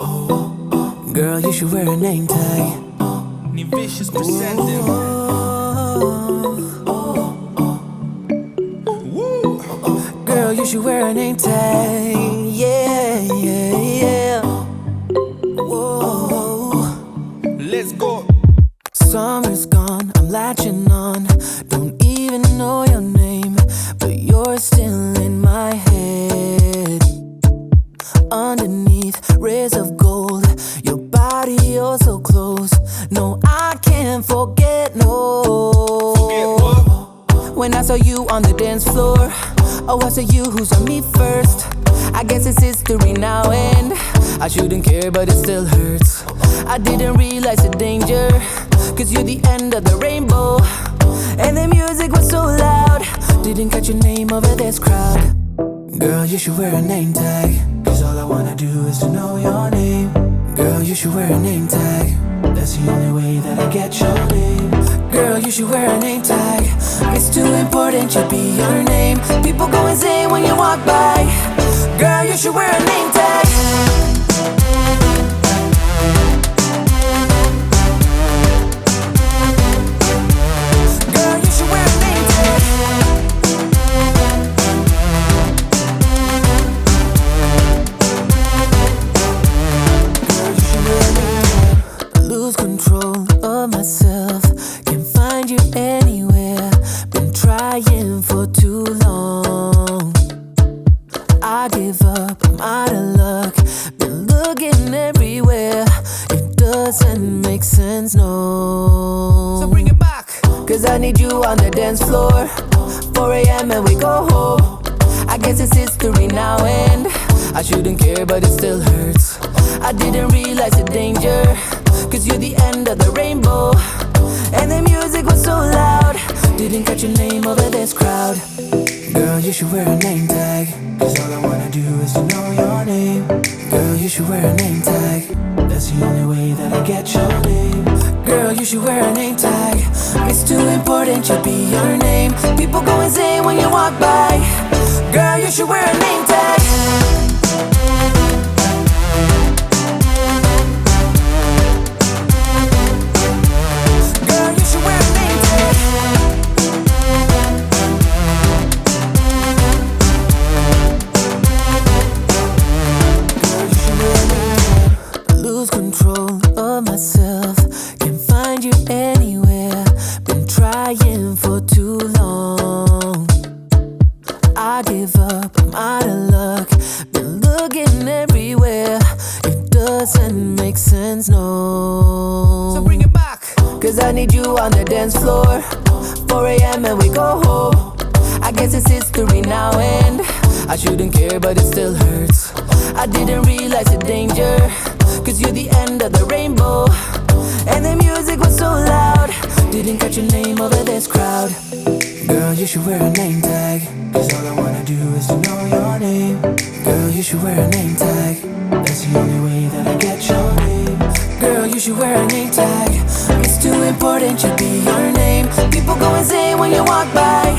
Girl, you should wear a name tag. Ni vicious presente. Girl, you should wear a name tag. Yeah, yeah, yeah. Whoa. Let's go. Summer's gone, I'm latching on. Don't even know your name, but you're still in my head. Underneath rays of gold, your body oh so close. No, I can't forget, no. Forget what? When I saw you on the dance floor, oh, I saw you who saw me first. I guess it's history now, and I shouldn't care, but it still hurts. I didn't realize the danger, cause you're the end of the rainbow. And the music was so loud, didn't catch your name over this crowd. Girl, you should wear a name tag, cause all I wanna do is to know your name. Girl, you should wear a name tag, that's the only way that I get your name. Girl, you should wear a name tag, it's too important to be your name. People go insane when you walk by. Girl, you should wear a name tag. Girl, you should wear a name tag. Girl, you should wear a name tag. Lose control of myself, can't find you anywhere. Been trying for too long. I give up, I'm out of luck. Been looking everywhere, it doesn't make sense, no. So bring it back. Cause I need you on the dance floor. 4 a.m. and we go home. I guess it's history now, and I shouldn't care, but it still hurts. I didn't realize the danger, cause you're the end of the rainbow. And the music was so loud, didn't catch your name over this crowd. Girl, you should wear a name tag, cause all I wanna do is to know your name. Girl, you should wear a name tag, that's the only way that I get your name. Girl, you should wear a name tag, it's too important to be your name. People go insane when you walk by. Girl, you should wear a name tag. Girl, you should wear a name tag. Girl, you should wear a name tag. Lose control of myself, can't find you anywhere. Been trying for too long. I give up, I'm out of luck. Been looking everywhere, it doesn't make sense, no. So bring it back. Cause I need you on the dance floor. 4 a.m. and we go home. I guess it's history now, and I shouldn't care, but it still hurts. I didn't realize the danger, cause you're the end of the rainbow. And the music was so loud, didn't catch your name over this crowd. Girl, you should wear a name tag, cause all I wanna do is to know your name. Girl, you should wear a name tag, that's the only way that I get your name. Girl, you should wear a name tag, it's too important to be your name. People go insane when you walk by.